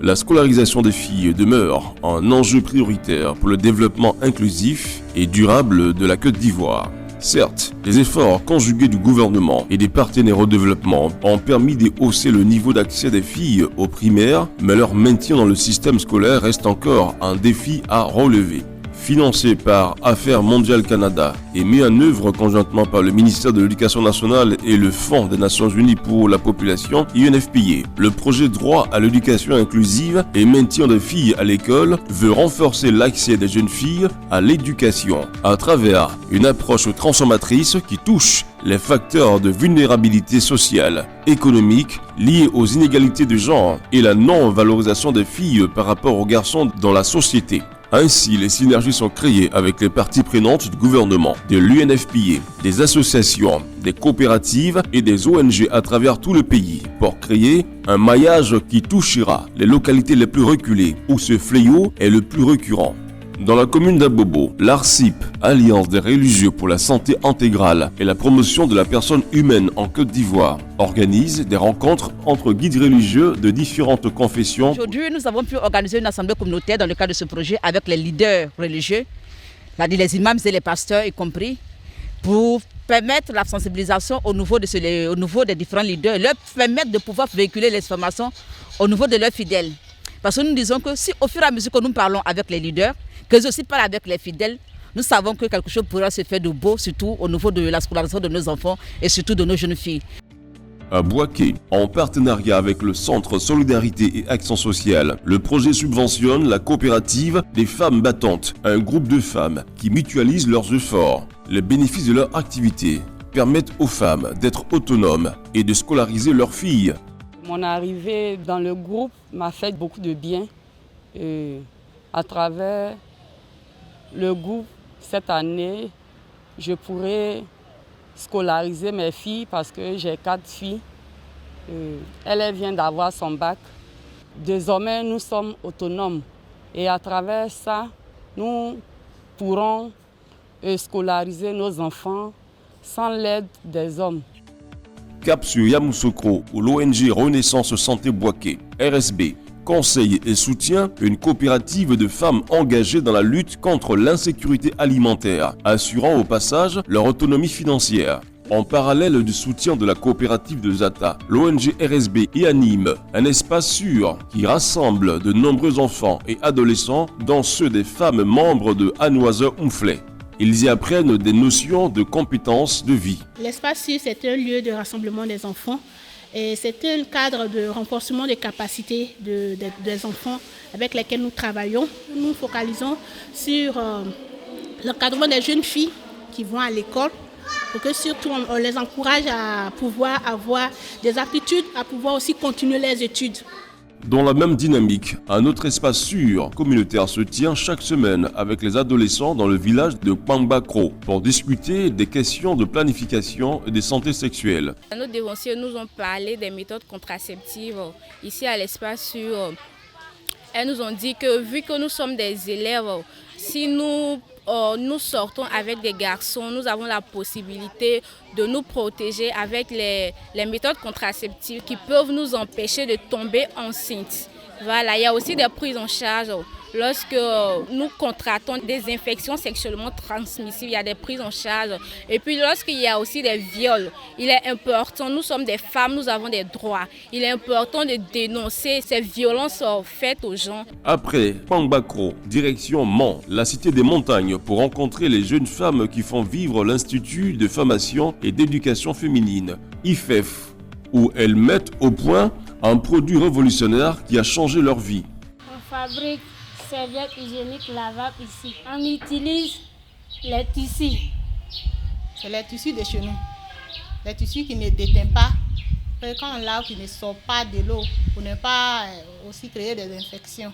La scolarisation des filles demeure un enjeu prioritaire pour le développement inclusif et durable de la Côte d'Ivoire. Certes, les efforts conjugués du gouvernement et des partenaires au développement ont permis de hausser le niveau d'accès des filles au primaire, mais leur maintien dans le système scolaire reste encore un défi à relever. Financé par Affaires mondiales Canada et mis en œuvre conjointement par le ministère de l'Éducation nationale et le Fonds des Nations Unies pour la population, UNFPA, le projet Droit à l'éducation inclusive et maintien des filles à l'école veut renforcer l'accès des jeunes filles à l'éducation à travers une approche transformatrice qui touche les facteurs de vulnérabilité sociale, économique liés aux inégalités de genre et la non-valorisation des filles par rapport aux garçons dans la société. Ainsi, les synergies sont créées avec les parties prenantes du gouvernement, de l'UNFPA, des associations, des coopératives et des ONG à travers tout le pays pour créer un maillage qui touchera les localités les plus reculées où ce fléau est le plus récurrent. Dans la commune d'Abobo, l'ARCIP, Alliance des religieux pour la santé intégrale et la promotion de la personne humaine en Côte d'Ivoire, organise des rencontres entre guides religieux de différentes confessions. Aujourd'hui, nous avons pu organiser une assemblée communautaire dans le cadre de ce projet avec les leaders religieux, c'est-à-dire les imams et les pasteurs y compris, pour permettre la sensibilisation au niveau des différents leaders et leur permettre de pouvoir véhiculer les informations au niveau de leurs fidèles. Parce que nous disons que si au fur et à mesure que nous parlons avec les leaders, que je aussi parle avec les fidèles, nous savons que quelque chose pourra se faire de beau, surtout au niveau de la scolarisation de nos enfants et surtout de nos jeunes filles. À Boaké, en partenariat avec le Centre Solidarité et Action Sociale, le projet subventionne la coopérative des femmes battantes, un groupe de femmes qui mutualisent leurs efforts. Les bénéfices de leur activité permettent aux femmes d'être autonomes et de scolariser leurs filles. Mon arrivée dans le groupe m'a fait beaucoup de bien. À travers le groupe, cette année, je pourrais scolariser mes filles parce que j'ai 4 filles. Elle vient d'avoir son bac. Désormais, nous sommes autonomes. Et à travers ça, nous pourrons scolariser nos enfants sans l'aide des hommes. Cap sur Yamoussoukro, où l'ONG Renaissance Santé Boaké, RSB, conseille et soutient une coopérative de femmes engagées dans la lutte contre l'insécurité alimentaire, assurant au passage leur autonomie financière. En parallèle du soutien de la coopérative de Zata, l'ONG RSB y anime un espace sûr qui rassemble de nombreux enfants et adolescents, dont ceux des femmes membres de Anoiseur Oumflé. Ils y apprennent des notions de compétences de vie. L'espace sûr, c'est un lieu de rassemblement des enfants. Et c'est un cadre de renforcement des capacités des enfants avec lesquels nous travaillons. Nous focalisons sur l'encadrement des jeunes filles qui vont à l'école pour que surtout on les encourage à pouvoir avoir des aptitudes, à pouvoir aussi continuer les études. Dans la même dynamique, un autre espace sûr communautaire se tient chaque semaine avec les adolescents dans le village de Pambakro pour discuter des questions de planification et de santé sexuelle. Nos dévanciers nous ont parlé des méthodes contraceptives ici à l'espace sûr. Elles nous ont dit que vu que nous sommes des élèves, si nous sortons avec des garçons, nous avons la possibilité de nous protéger avec les méthodes contraceptives qui peuvent nous empêcher de tomber enceinte. Voilà, il y a aussi des prises en charge. Lorsque nous contractons des infections sexuellement transmissibles, il y a des prises en charge. Et puis lorsqu'il y a aussi des viols, il est important, nous sommes des femmes, nous avons des droits. Il est important de dénoncer ces violences faites aux gens. Après Pambakro, direction Mans, la cité des montagnes, pour rencontrer les jeunes femmes qui font vivre l'Institut de formation et d'éducation féminine, IFEF, où elles mettent au point un produit révolutionnaire qui a changé leur vie. On fabrique serviettes hygiéniques lavables ici. On utilise les tissus. C'est les tissus de chez nous. Les tissus qui ne déteignent pas. Quand on lave, qui ne sort pas de l'eau pour ne pas aussi créer des infections.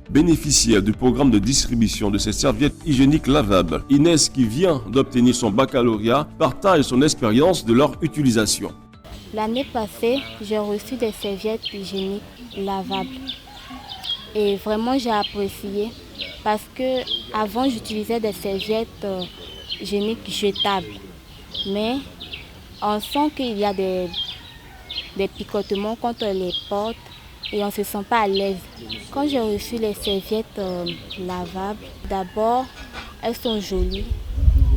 Bénéficiaire du programme de distribution de ces serviettes hygiéniques lavables, Inès, qui vient d'obtenir son baccalauréat, partage son expérience de leur utilisation. L'année passée, j'ai reçu des serviettes hygiéniques lavables. Et vraiment, j'ai apprécié parce que avant j'utilisais des serviettes hygiéniques jetables. Mais on sent qu'il y a des picotements quand on les porte et on ne se sent pas à l'aise. Quand j'ai reçu les serviettes lavables, d'abord, elles sont jolies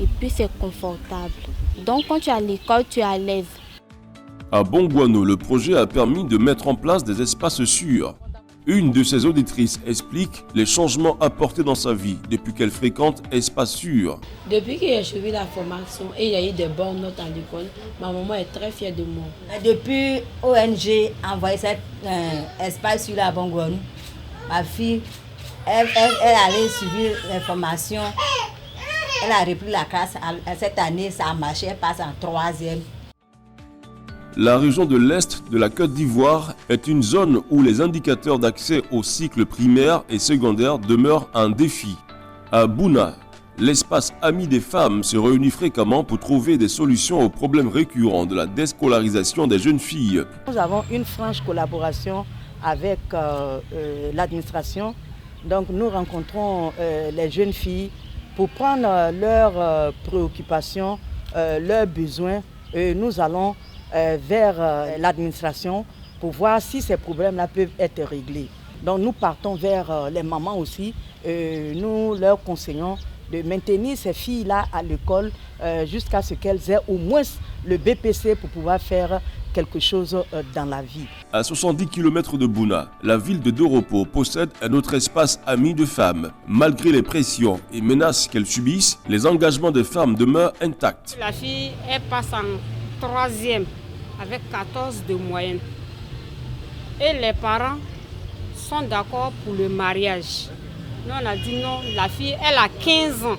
et puis c'est confortable. Donc quand tu es à l'école, tu es à l'aise. À Bongouano, le projet a permis de mettre en place des espaces sûrs. Une de ses auditrices explique les changements apportés dans sa vie depuis qu'elle fréquente Espace Sûr. Depuis que j'ai suivi la formation et il y a eu des bonnes notes à l'école, ma maman est très fière de moi. Depuis ONG a envoyé cet Espace Sûr à Bongouano, ma fille, elle allait suivre les formations. Elle a repris la classe. Cette année, ça a marché, elle passe en 3e. La région de l'Est de la Côte d'Ivoire est une zone où les indicateurs d'accès au cycle primaire et secondaire demeurent un défi. À Bouna, l'espace Amis des femmes se réunit fréquemment pour trouver des solutions aux problèmes récurrents de la déscolarisation des jeunes filles. Nous avons une franche collaboration avec l'administration. Donc nous rencontrons les jeunes filles pour prendre leurs préoccupations, leurs besoins. Nous allons vers l'administration pour voir si ces problèmes-là peuvent être réglés. Donc nous partons vers les mamans aussi. Nous leur conseillons de maintenir ces filles-là à l'école jusqu'à ce qu'elles aient au moins le BPC pour pouvoir faire quelque chose dans la vie. À 70 km de Bouna, la ville de Doropo possède un autre espace ami de femmes. Malgré les pressions et menaces qu'elles subissent, les engagements des femmes demeurent intacts. La fille, elle passe en 3e avec 14 de moyenne. Et les parents sont d'accord pour le mariage. Nous, on a dit non, la fille, elle a 15 ans.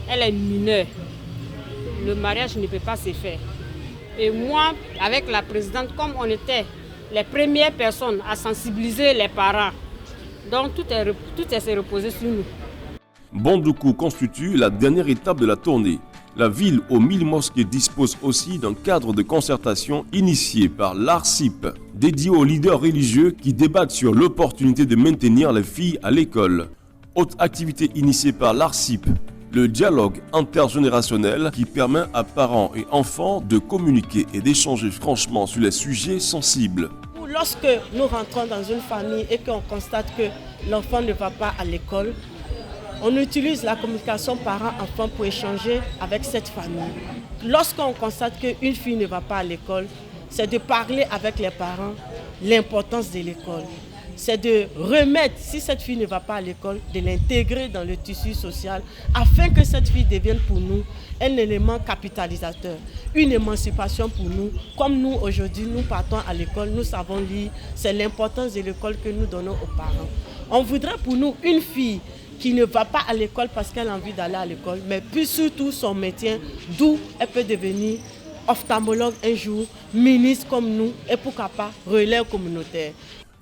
Elle est mineure. Le mariage ne peut pas se faire. Et moi, avec la présidente, comme on était les premières personnes à sensibiliser les parents, donc tout est reposé sur nous. Bondoukou constitue la dernière étape de la tournée. La ville aux 1000 mosquées dispose aussi d'un cadre de concertation initié par l'ARCIP, dédié aux leaders religieux qui débattent sur l'opportunité de maintenir les filles à l'école. Autre activité initiée par l'ARCIP, le dialogue intergénérationnel qui permet à parents et enfants de communiquer et d'échanger franchement sur les sujets sensibles. Lorsque nous rentrons dans une famille et qu'on constate que l'enfant ne va pas à l'école, on utilise la communication parents-enfants pour échanger avec cette famille. Lorsqu'on constate qu'une fille ne va pas à l'école, c'est de parler avec les parents l'importance de l'école. C'est de remettre, si cette fille ne va pas à l'école, de l'intégrer dans le tissu social afin que cette fille devienne pour nous un élément capitalisateur, une émancipation pour nous. Comme nous, aujourd'hui, nous partons à l'école, nous savons lire, c'est l'importance de l'école que nous donnons aux parents. On voudrait pour nous une fille qui ne va pas à l'école parce qu'elle a envie d'aller à l'école, mais puis surtout son métier, d'où elle peut devenir ophtalmologue un jour, ministre comme nous, et pourquoi pas relais communautaire.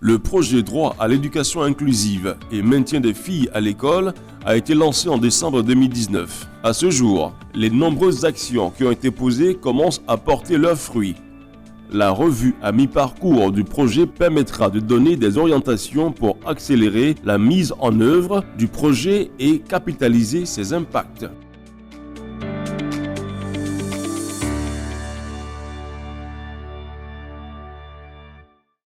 Le projet droit à l'éducation inclusive et maintien des filles à l'école a été lancé en décembre 2019. À ce jour, les nombreuses actions qui ont été posées commencent à porter leurs fruits. La revue à mi-parcours du projet permettra de donner des orientations pour accélérer la mise en œuvre du projet et capitaliser ses impacts.